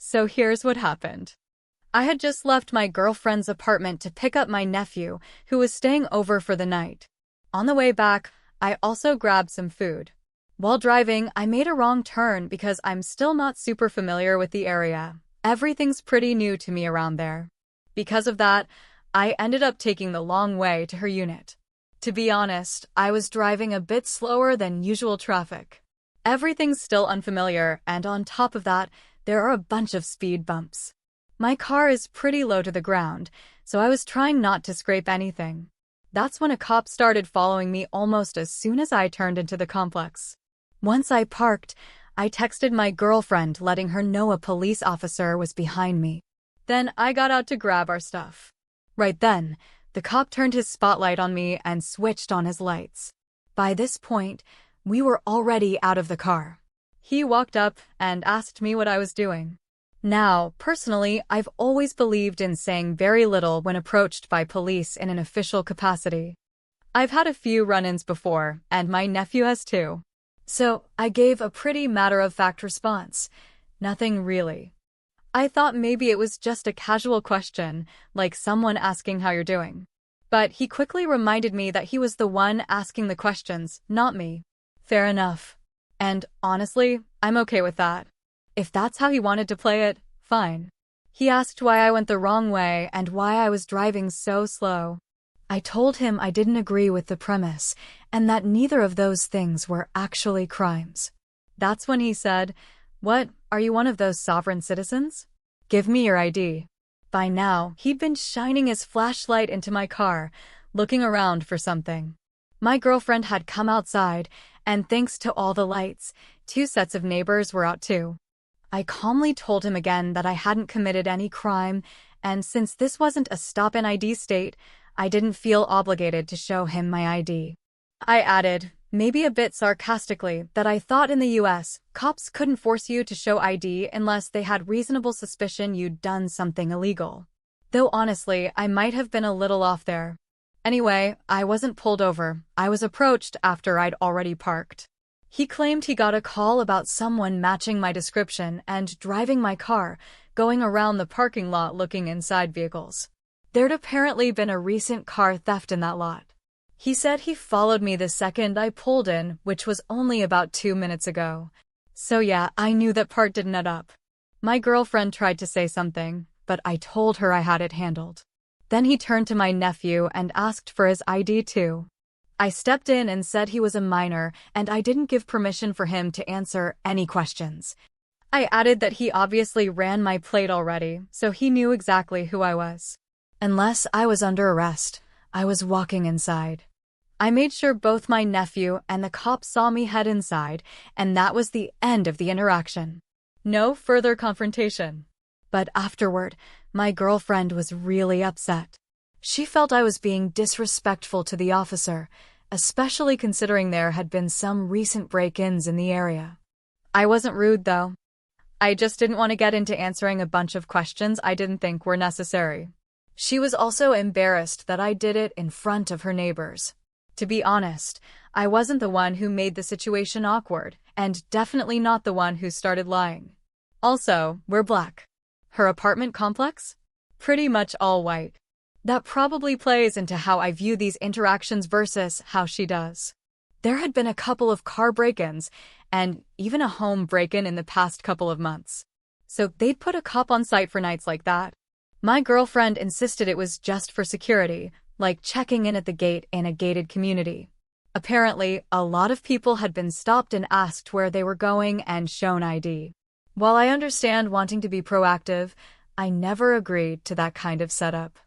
So here's what happened. I had just left my girlfriend's apartment to pick up my nephew, who was staying over for the night. On the way back, I also grabbed some food. While driving, I made a wrong turn because I'm still not super familiar with the area. Everything's pretty new to me around there. Because of that, I ended up taking the long way to her unit. To be honest, I was driving a bit slower than usual traffic. Everything's still unfamiliar, and on top of that, there are a bunch of speed bumps. My car is pretty low to the ground, so I was trying not to scrape anything. That's when a cop started following me almost as soon as I turned into the complex. Once I parked, I texted my girlfriend letting her know a police officer was behind me. Then I got out to grab our stuff. Right then, the cop turned his spotlight on me and switched on his lights. By this point, we were already out of the car. He walked up and asked me what I was doing. Now, personally, I've always believed in saying very little when approached by police in an official capacity. I've had a few run-ins before, and my nephew has too. So, I gave a pretty matter-of-fact response. Nothing really. I thought maybe it was just a casual question, like someone asking how you're doing. But he quickly reminded me that he was the one asking the questions, not me. Fair enough. And honestly, I'm okay with that. If that's how he wanted to play it, fine. He asked why I went the wrong way and why I was driving so slow. I told him I didn't agree with the premise and that neither of those things were actually crimes. That's when he said, "What, are you one of those sovereign citizens? Give me your ID." By now, he'd been shining his flashlight into my car, looking around for something. My girlfriend had come outside, and thanks to all the lights, 2 sets of neighbors were out too. I calmly told him again that I hadn't committed any crime, and since this wasn't a stop-and-ID state, I didn't feel obligated to show him my ID. I added, maybe a bit sarcastically, that I thought in the US, cops couldn't force you to show ID unless they had reasonable suspicion you'd done something illegal. Though honestly, I might have been a little off there. Anyway, I wasn't pulled over. I was approached after I'd already parked. He claimed he got a call about someone matching my description and driving my car, going around the parking lot looking inside vehicles. There'd apparently been a recent car theft in that lot. He said he followed me the second I pulled in, which was only about 2 minutes ago. So yeah, I knew that part didn't add up. My girlfriend tried to say something, but I told her I had it handled. Then he turned to my nephew and asked for his ID too. I stepped in and said he was a minor, and I didn't give permission for him to answer any questions. I added that he obviously ran my plate already, so he knew exactly who I was. Unless I was under arrest, I was walking inside. I made sure both my nephew and the cop saw me head inside, and that was the end of the interaction. No further confrontation. But afterward, my girlfriend was really upset. She felt I was being disrespectful to the officer, especially considering there had been some recent break-ins in the area. I wasn't rude, though. I just didn't want to get into answering a bunch of questions I didn't think were necessary. She was also embarrassed that I did it in front of her neighbors. To be honest, I wasn't the one who made the situation awkward, and definitely not the one who started lying. Also, we're black. Her apartment complex? Pretty much all white. That probably plays into how I view these interactions versus how she does. There had been a couple of car break-ins, and even a home break-in in the past couple of months. So they'd put a cop on site for nights like that. My girlfriend insisted it was just for security, like checking in at the gate in a gated community. Apparently, a lot of people had been stopped and asked where they were going and shown ID. While I understand wanting to be proactive, I never agreed to that kind of setup.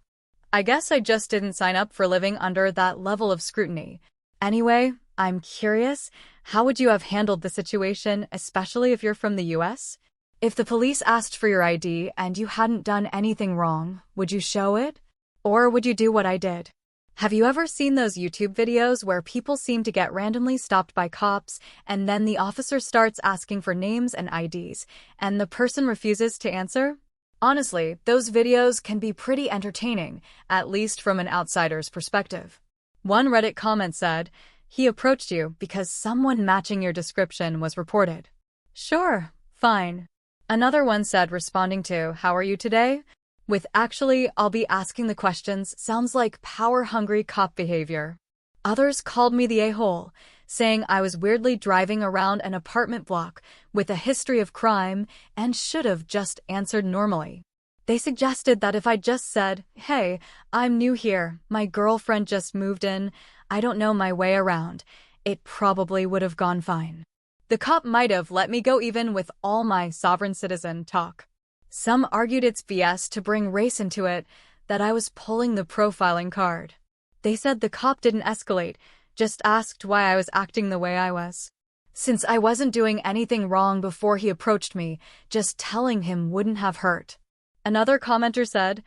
I guess I just didn't sign up for living under that level of scrutiny. Anyway, I'm curious, how would you have handled the situation, especially if you're from the US? If the police asked for your ID and you hadn't done anything wrong, would you show it? Or would you do what I did? Have you ever seen those YouTube videos where people seem to get randomly stopped by cops and then the officer starts asking for names and IDs, and the person refuses to answer? Honestly, those videos can be pretty entertaining, at least from an outsider's perspective. One Reddit comment said, "He approached you because someone matching your description was reported." Sure, fine. Another one said, responding to, "How are you today?" with "Actually, I'll be asking the questions" sounds like power-hungry cop behavior. Others called me the a-hole, saying I was weirdly driving around an apartment block with a history of crime and should have just answered normally. They suggested that if I just said, "Hey, I'm new here, my girlfriend just moved in, I don't know my way around," it probably would have gone fine. The cop might have let me go even with all my sovereign citizen talk. Some argued it's BS to bring race into it, that I was pulling the profiling card. They said the cop didn't escalate, just asked why I was acting the way I was. Since I wasn't doing anything wrong before he approached me, just telling him wouldn't have hurt. Another commenter said,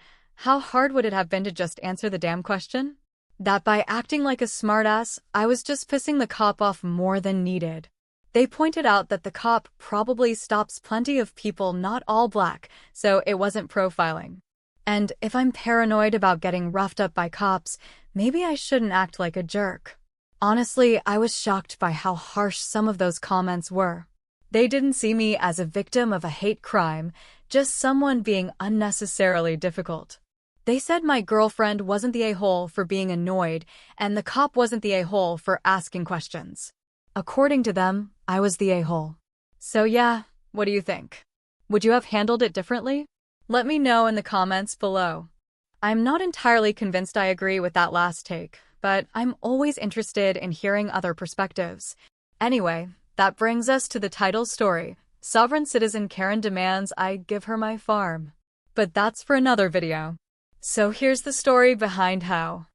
"How hard would it have been to just answer the damn question?" That by acting like a smartass, I was just pissing the cop off more than needed. They pointed out that the cop probably stops plenty of people not all black, so it wasn't profiling. And if I'm paranoid about getting roughed up by cops, maybe I shouldn't act like a jerk. Honestly, I was shocked by how harsh some of those comments were. They didn't see me as a victim of a hate crime, just someone being unnecessarily difficult. They said my girlfriend wasn't the a-hole for being annoyed, and the cop wasn't the a-hole for asking questions. According to them, I was the a-hole. So yeah, what do you think? Would you have handled it differently? Let me know in the comments below. I'm not entirely convinced I agree with that last take, but I'm always interested in hearing other perspectives. Anyway, that brings us to the title story. Sovereign citizen Karen demands I give her my farm. But that's for another video. So here's the story behind how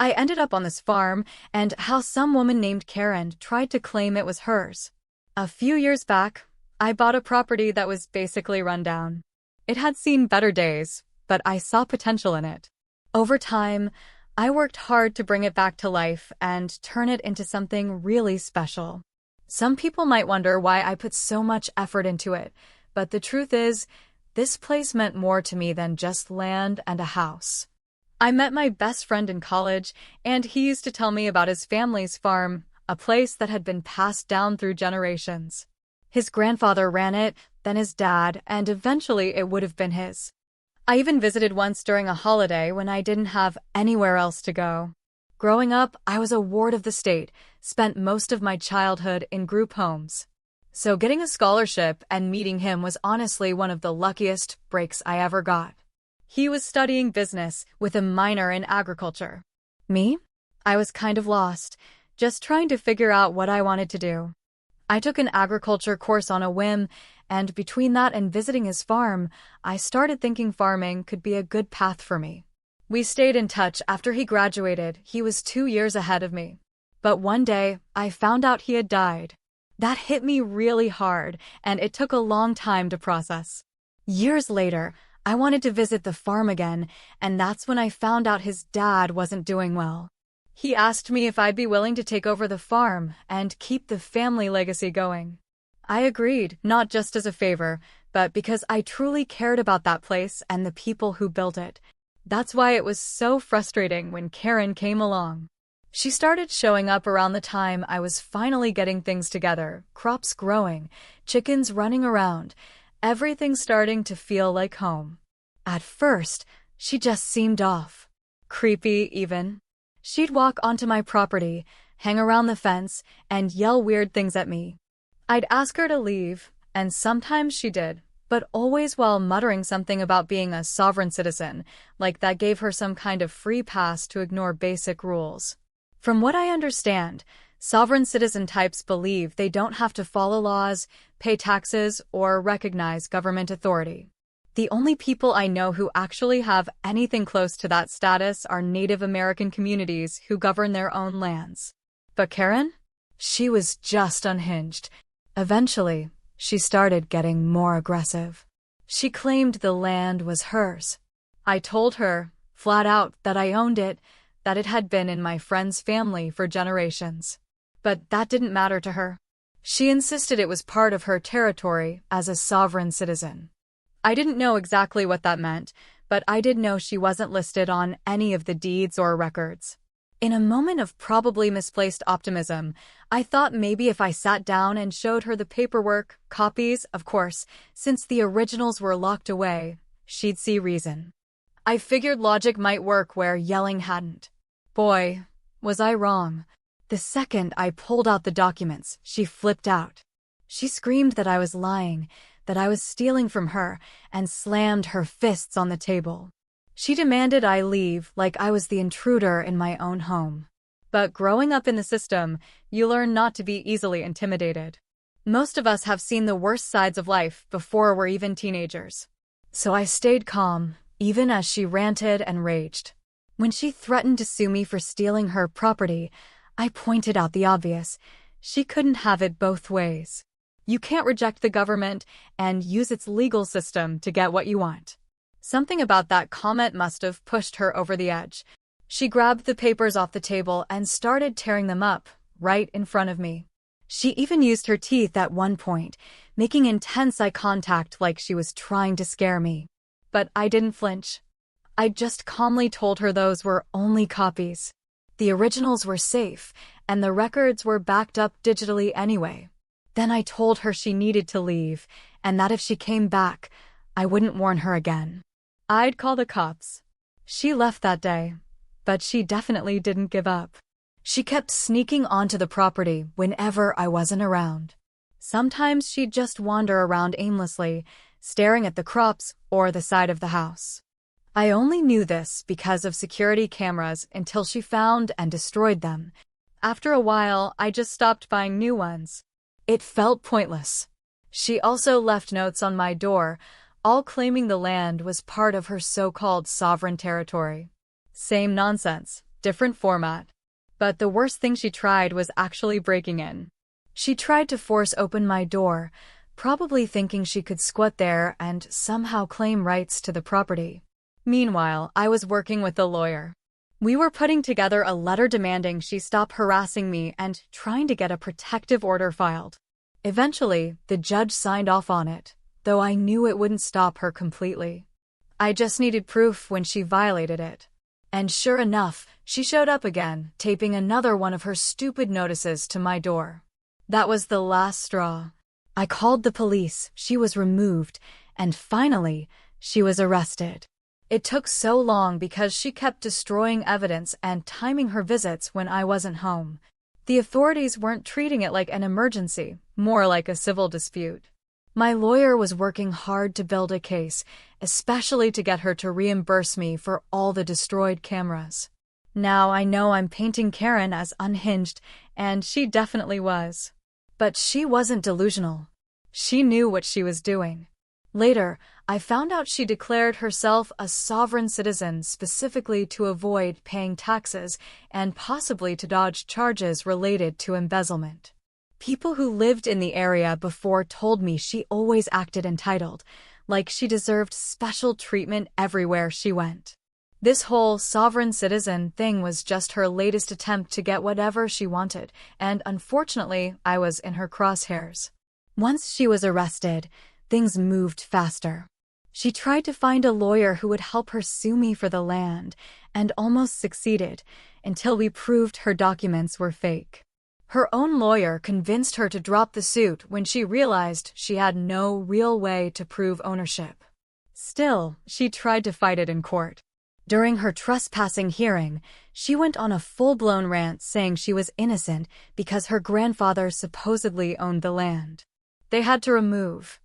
I ended up on this farm and how some woman named Karen tried to claim it was hers. A few years back, I bought a property that was basically run down. It had seen better days, but I saw potential in it. Over time, I worked hard to bring it back to life and turn it into something really special. Some people might wonder why I put so much effort into it, but the truth is, this place meant more to me than just land and a house. I met my best friend in college, and he used to tell me about his family's farm, a place that had been passed down through generations. His grandfather ran it, then his dad, and eventually it would have been his. I even visited once during a holiday when I didn't have anywhere else to go. Growing up, I was a ward of the state, spent most of my childhood in group homes. So getting a scholarship and meeting him was honestly one of the luckiest breaks I ever got. He was studying business with a minor in agriculture. Me? I was kind of lost, just trying to figure out what I wanted to do. I took an agriculture course on a whim, and between that and visiting his farm, I started thinking farming could be a good path for me. We stayed in touch after he graduated. He was 2 years ahead of me. But one day, I found out he had died. That hit me really hard, and it took a long time to process. Years later, I wanted to visit the farm again, and that's when I found out his dad wasn't doing well. He asked me if I'd be willing to take over the farm and keep the family legacy going. I agreed, not just as a favor, but because I truly cared about that place and the people who built it. That's why it was so frustrating when Karen came along. She started showing up around the time I was finally getting things together, crops growing, chickens running around, everything starting to feel like home. At first, she just seemed off. Creepy, even. She'd walk onto my property, hang around the fence, and yell weird things at me. I'd ask her to leave, and sometimes she did, but always while muttering something about being a sovereign citizen, like that gave her some kind of free pass to ignore basic rules. From what I understand, sovereign citizen types believe they don't have to follow laws, pay taxes, or recognize government authority. The only people I know who actually have anything close to that status are Native American communities who govern their own lands. But Karen? She was just unhinged. Eventually, she started getting more aggressive. She claimed the land was hers. I told her, flat out, that I owned it, that it had been in my friend's family for generations. But that didn't matter to her. She insisted it was part of her territory as a sovereign citizen. I didn't know exactly what that meant, but I did know she wasn't listed on any of the deeds or records. In a moment of probably misplaced optimism, I thought maybe if I sat down and showed her the paperwork, copies, of course, since the originals were locked away, she'd see reason. I figured logic might work where yelling hadn't. Boy, was I wrong. The second I pulled out the documents, she flipped out. She screamed that I was lying, that I was stealing from her, and slammed her fists on the table. She demanded I leave like I was the intruder in my own home. But growing up in the system, you learn not to be easily intimidated. Most of us have seen the worst sides of life before we're even teenagers. So I stayed calm, even as she ranted and raged. When she threatened to sue me for stealing her property, I pointed out the obvious. She couldn't have it both ways. You can't reject the government and use its legal system to get what you want. Something about that comment must have pushed her over the edge. She grabbed the papers off the table and started tearing them up, right in front of me. She even used her teeth at one point, making intense eye contact like she was trying to scare me. But I didn't flinch. I just calmly told her those were only copies. The originals were safe, and the records were backed up digitally anyway. Then I told her she needed to leave, and that if she came back, I wouldn't warn her again. I'd call the cops. She left that day, but she definitely didn't give up. She kept sneaking onto the property whenever I wasn't around. Sometimes she'd just wander around aimlessly, staring at the crops or the side of the house. I only knew this because of security cameras until she found and destroyed them. After a while, I just stopped buying new ones. It felt pointless. She also left notes on my door, all claiming the land was part of her so-called sovereign territory. Same nonsense, different format. But the worst thing she tried was actually breaking in. She tried to force open my door, probably thinking she could squat there and somehow claim rights to the property. Meanwhile, I was working with a lawyer. We were putting together a letter demanding she stop harassing me and trying to get a protective order filed. Eventually, the judge signed off on it, though I knew it wouldn't stop her completely. I just needed proof when she violated it. And sure enough, she showed up again, taping another one of her stupid notices to my door. That was the last straw. I called the police, she was removed, and finally, she was arrested. It took so long because she kept destroying evidence and timing her visits when I wasn't home. The authorities weren't treating it like an emergency, more like a civil dispute. My lawyer was working hard to build a case, especially to get her to reimburse me for all the destroyed cameras. Now I know I'm painting Karen as unhinged, and she definitely was. But she wasn't delusional. She knew what she was doing. Later, I found out she declared herself a sovereign citizen specifically to avoid paying taxes and possibly to dodge charges related to embezzlement. People who lived in the area before told me she always acted entitled, like she deserved special treatment everywhere she went. This whole sovereign citizen thing was just her latest attempt to get whatever she wanted, and unfortunately, I was in her crosshairs. Once she was arrested, things moved faster. She tried to find a lawyer who would help her sue me for the land, and almost succeeded, until we proved her documents were fake. Her own lawyer convinced her to drop the suit when she realized she had no real way to prove ownership. Still, she tried to fight it in court. During her trespassing hearing, she went on a full-blown rant saying she was innocent because her grandfather supposedly owned the land. They had to remove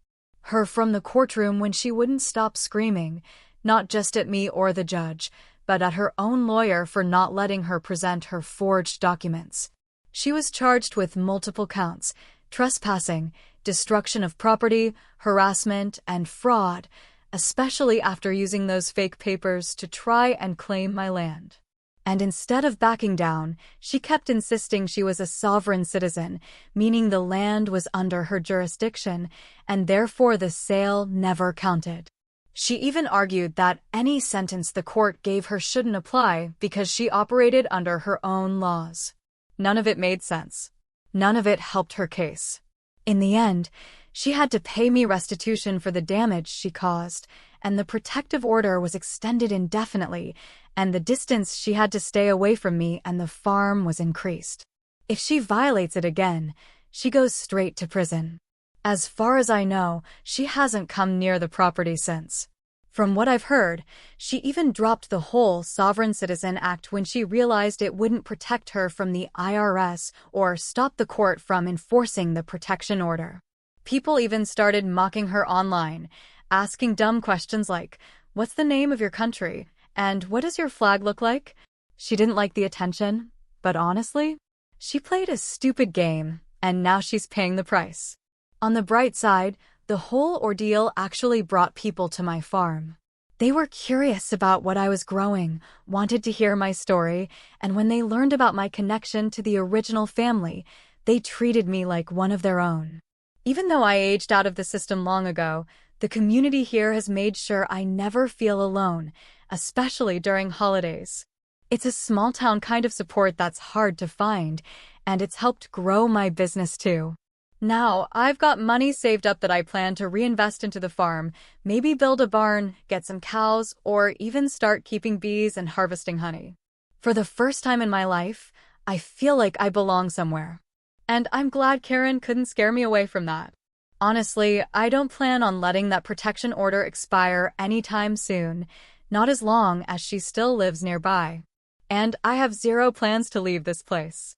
her from the courtroom when she wouldn't stop screaming, not just at me or the judge, but at her own lawyer for not letting her present her forged documents. She was charged with multiple counts: trespassing, destruction of property, harassment, and fraud, especially after using those fake papers to try and claim my land. And instead of backing down, she kept insisting she was a sovereign citizen, meaning the land was under her jurisdiction, and therefore the sale never counted. She even argued that any sentence the court gave her shouldn't apply because she operated under her own laws. None of it made sense. None of it helped her case. In the end, she had to pay me restitution for the damage she caused, and the protective order was extended indefinitely, and the distance she had to stay away from me and the farm was increased. If she violates it again, she goes straight to prison. As far as I know, she hasn't come near the property since. From what I've heard, she even dropped the whole Sovereign Citizen Act when she realized it wouldn't protect her from the IRS or stop the court from enforcing the protection order. People even started mocking her online, asking dumb questions like, "What's the name of your country? And what does your flag look like?" She didn't like the attention, but honestly, she played a stupid game, and now she's paying the price. On the bright side, the whole ordeal actually brought people to my farm. They were curious about what I was growing, wanted to hear my story, and when they learned about my connection to the original family, they treated me like one of their own. Even though I aged out of the system long ago, the community here has made sure I never feel alone, especially during holidays. It's a small-town kind of support that's hard to find, and it's helped grow my business too. Now, I've got money saved up that I plan to reinvest into the farm, maybe build a barn, get some cows, or even start keeping bees and harvesting honey. For the first time in my life, I feel like I belong somewhere. And I'm glad Karen couldn't scare me away from that. Honestly, I don't plan on letting that protection order expire anytime soon, not as long as she still lives nearby. And I have zero plans to leave this place.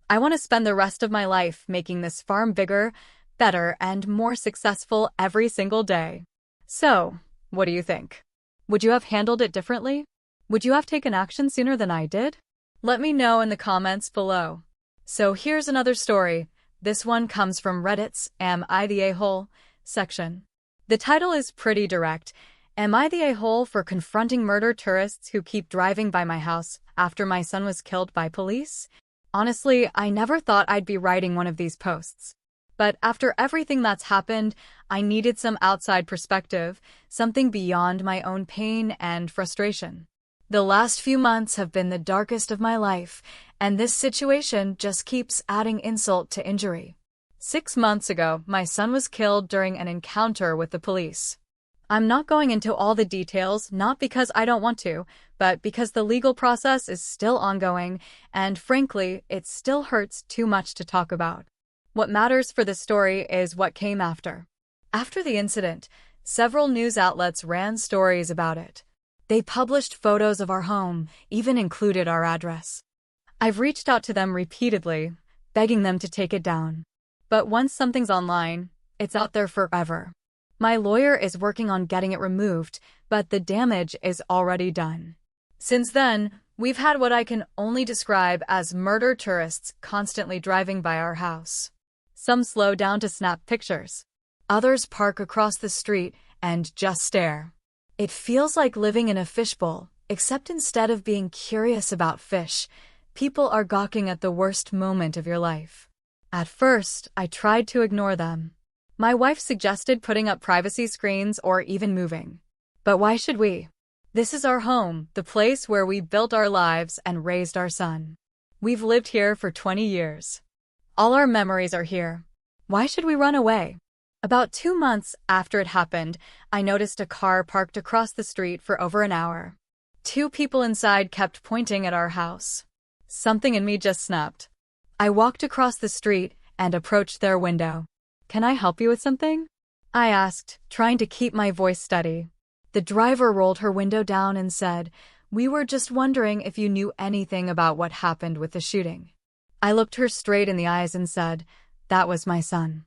I want to spend the rest of my life making this farm bigger, better, and more successful every single day. So, what do you think? Would you have handled it differently? Would you have taken action sooner than I did? Let me know in the comments below. So here's another story. This one comes from Reddit's Am I the A-hole section. The title is pretty direct. Am I the a-hole for confronting murder tourists who keep driving by my house after my son was killed by police? Honestly, I never thought I'd be writing one of these posts. But after everything that's happened, I needed some outside perspective, something beyond my own pain and frustration. The last few months have been the darkest of my life, and this situation just keeps adding insult to injury. 6 months ago, my son was killed during an encounter with the police. I'm not going into all the details, not because I don't want to, but because the legal process is still ongoing, and frankly, it still hurts too much to talk about. What matters for this story is what came after. After the incident, several news outlets ran stories about it. They published photos of our home, even included our address. I've reached out to them repeatedly, begging them to take it down. But once something's online, it's out there forever. My lawyer is working on getting it removed, but the damage is already done. Since then, we've had what I can only describe as murder tourists constantly driving by our house. Some slow down to snap pictures. Others park across the street and just stare. It feels like living in a fishbowl, except instead of being curious about fish, people are gawking at the worst moment of your life. At first, I tried to ignore them. My wife suggested putting up privacy screens or even moving. But why should we? This is our home, the place where we built our lives and raised our son. We've lived here for 20 years. All our memories are here. Why should we run away? About 2 months after it happened, I noticed a car parked across the street for over an hour. 2 people inside kept pointing at our house. Something in me just snapped. I walked across the street and approached their window. "Can I help you with something?" I asked, trying to keep my voice steady. The driver rolled her window down and said, "We were just wondering if you knew anything about what happened with the shooting." I looked her straight in the eyes and said, "That was my son."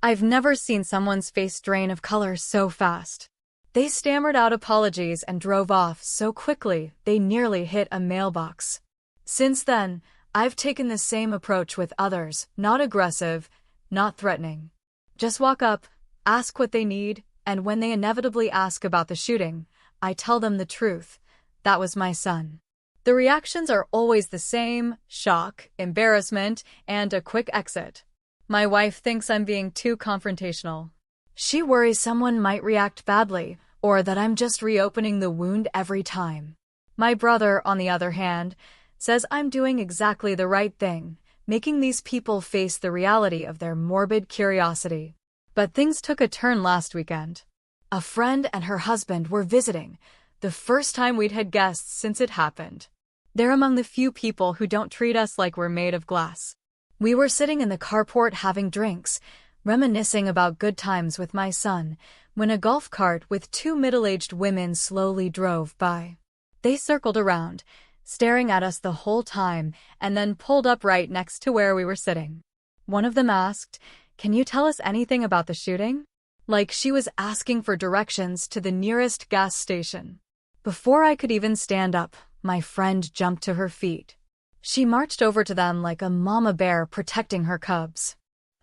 I've never seen someone's face drain of color so fast. They stammered out apologies and drove off so quickly they nearly hit a mailbox. Since then, I've taken the same approach with others, not aggressive, not threatening. Just walk up, ask what they need, and when they inevitably ask about the shooting, I tell them the truth. That was my son. The reactions are always the same: shock, embarrassment, and a quick exit. My wife thinks I'm being too confrontational. She worries someone might react badly, or that I'm just reopening the wound every time. My brother, on the other hand, says I'm doing exactly the right thing, making these people face the reality of their morbid curiosity. But things took a turn last weekend. A friend and her husband were visiting, the first time we'd had guests since it happened. They're among the few people who don't treat us like we're made of glass. We were sitting in the carport having drinks, reminiscing about good times with my son, when a golf cart with two middle-aged women slowly drove by. They circled around, staring at us the whole time, and then pulled up right next to where we were sitting. One of them asked, "Can you tell us anything about the shooting?" Like she was asking for directions to the nearest gas station. Before I could even stand up, my friend jumped to her feet. She marched over to them like a mama bear protecting her cubs.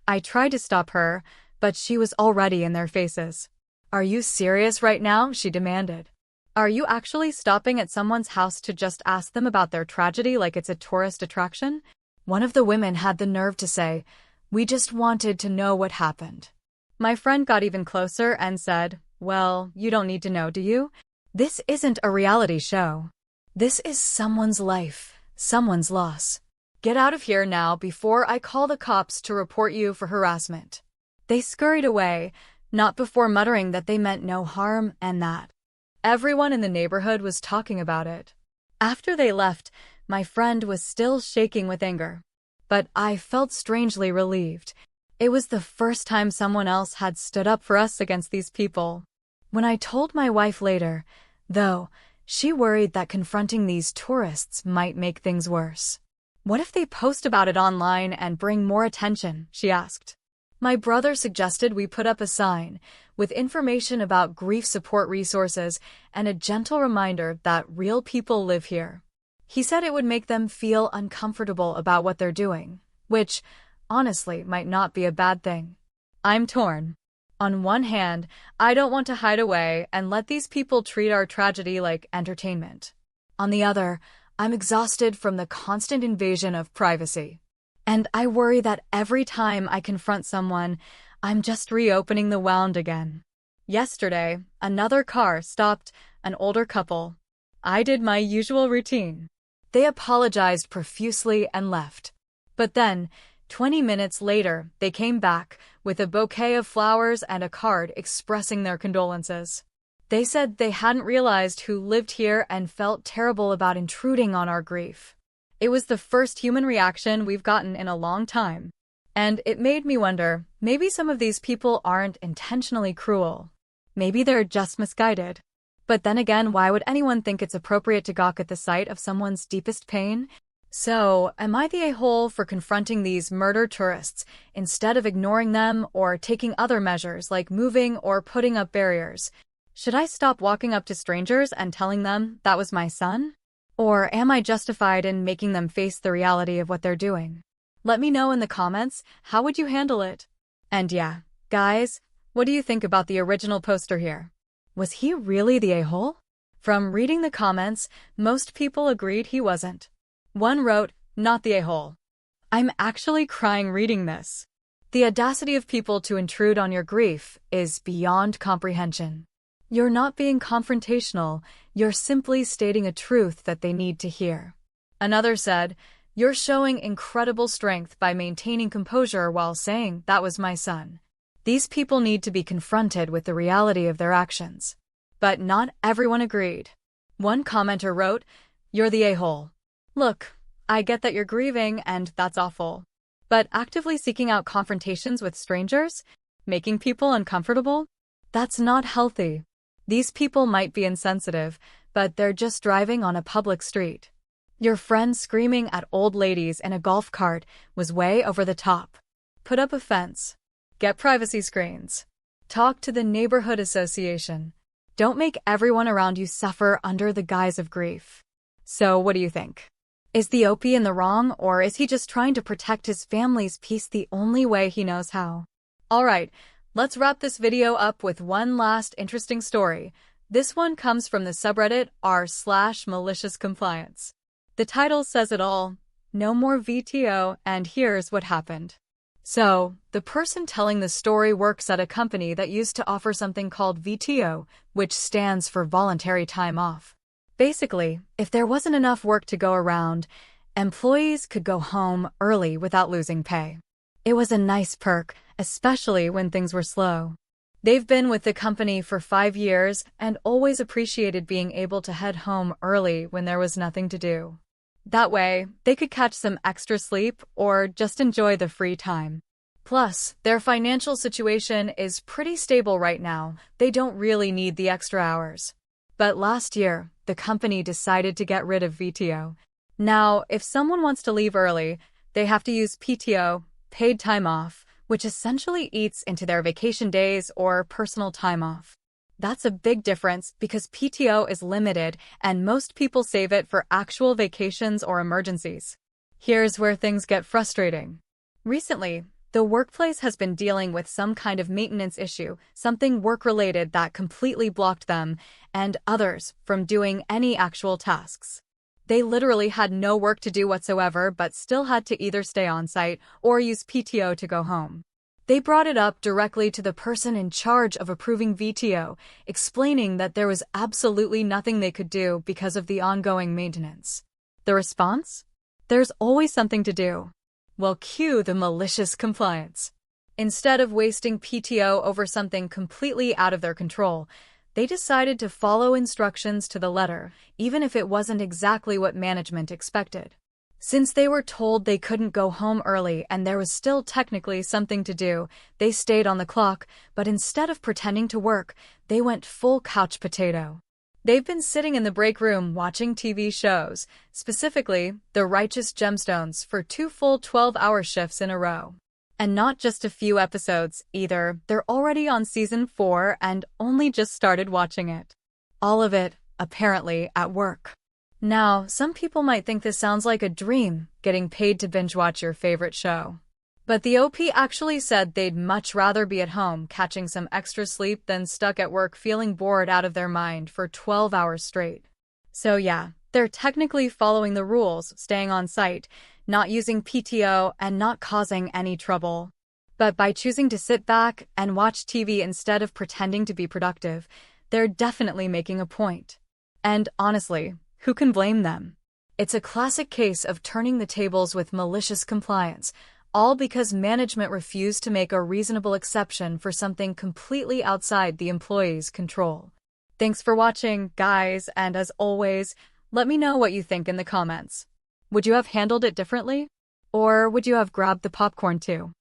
I tried to stop her, but she was already in their faces. "Are you serious right now?" she demanded. "Are you actually stopping at someone's house to just ask them about their tragedy like it's a tourist attraction?" One of the women had the nerve to say, "We just wanted to know what happened." My friend got even closer and said, "Well, you don't need to know, do you? This isn't a reality show. This is someone's life, someone's loss. Get out of here now before I call the cops to report you for harassment." They scurried away, not before muttering that they meant no harm and that everyone in the neighborhood was talking about it. After they left, my friend was still shaking with anger. But I felt strangely relieved. It was the first time someone else had stood up for us against these people. When I told my wife later, though, she worried that confronting these tourists might make things worse. "What if they post about it online and bring more attention?" she asked. My brother suggested we put up a sign with information about grief support resources and a gentle reminder that real people live here. He said it would make them feel uncomfortable about what they're doing, which, honestly, might not be a bad thing. I'm torn. On one hand, I don't want to hide away and let these people treat our tragedy like entertainment. On the other, I'm exhausted from the constant invasion of privacy. And I worry that every time I confront someone, I'm just reopening the wound again. Yesterday, another car stopped an older couple. I did my usual routine. They apologized profusely and left. But then, 20 minutes later, they came back with a bouquet of flowers and a card expressing their condolences. They said they hadn't realized who lived here and felt terrible about intruding on our grief. It was the first human reaction we've gotten in a long time. And it made me wonder, maybe some of these people aren't intentionally cruel. Maybe they're just misguided. But then again, why would anyone think it's appropriate to gawk at the sight of someone's deepest pain? So, am I the a-hole for confronting these murder tourists instead of ignoring them or taking other measures like moving or putting up barriers? Should I stop walking up to strangers and telling them that was my son? Or am I justified in making them face the reality of what they're doing? Let me know in the comments, how would you handle it? And yeah, guys, what do you think about the original poster here? Was he really the a-hole? From reading the comments, most people agreed he wasn't. One wrote, "Not the a-hole." I'm actually crying reading this. The audacity of people to intrude on your grief is beyond comprehension. You're not being confrontational, you're simply stating a truth that they need to hear. Another said, "You're showing incredible strength by maintaining composure while saying, 'That was my son.' These people need to be confronted with the reality of their actions." But not everyone agreed. One commenter wrote, "You're the a-hole. Look, I get that you're grieving and that's awful. But actively seeking out confrontations with strangers, making people uncomfortable, that's not healthy. These people might be insensitive, but they're just driving on a public street. Your friend screaming at old ladies in a golf cart was way over the top. Put up a fence. Get privacy screens. Talk to the neighborhood association. Don't make everyone around you suffer under the guise of grief." So what do you think? Is the OP in the wrong, or is he just trying to protect his family's peace the only way he knows how? Alright, let's wrap this video up with one last interesting story. This one comes from the subreddit r/malicious compliance. The title says it all. No more VTO, and here's what happened. So, the person telling the story works at a company that used to offer something called VTO, which stands for voluntary time off. Basically, if there wasn't enough work to go around, employees could go home early without losing pay. It was a nice perk, especially when things were slow. They've been with the company for 5 years and always appreciated being able to head home early when there was nothing to do. That way, they could catch some extra sleep or just enjoy the free time. Plus, their financial situation is pretty stable right now. They don't really need the extra hours. But last year, the company decided to get rid of VTO. Now, if someone wants to leave early, they have to use PTO, paid time off, which essentially eats into their vacation days or personal time off. That's a big difference because PTO is limited and most people save it for actual vacations or emergencies. Here's where things get frustrating. Recently, the workplace has been dealing with some kind of maintenance issue, something work-related that completely blocked them and others from doing any actual tasks. They literally had no work to do whatsoever but still had to either stay on site or use PTO to go home. They brought it up directly to the person in charge of approving VTO, explaining that there was absolutely nothing they could do because of the ongoing maintenance. The response? There's always something to do. Well, cue the malicious compliance. Instead of wasting PTO over something completely out of their control, they decided to follow instructions to the letter, even if it wasn't exactly what management expected. Since they were told they couldn't go home early and there was still technically something to do, they stayed on the clock, but instead of pretending to work, they went full couch potato. They've been sitting in the break room watching TV shows, specifically The Righteous Gemstones, for 2 full 12-hour shifts in a row. And not just a few episodes, either. They're already on season 4 and only just started watching it. All of it, apparently, at work. Now, some people might think this sounds like a dream, getting paid to binge-watch your favorite show. But the OP actually said they'd much rather be at home catching some extra sleep than stuck at work feeling bored out of their mind for 12 hours straight. So yeah, they're technically following the rules, staying on site, not using PTO, and not causing any trouble. But by choosing to sit back and watch TV instead of pretending to be productive, they're definitely making a point. And honestly, who can blame them? It's a classic case of turning the tables with malicious compliance, all because management refused to make a reasonable exception for something completely outside the employee's control. Thanks for watching, guys, and as always, let me know what you think in the comments. Would you have handled it differently? Or would you have grabbed the popcorn too?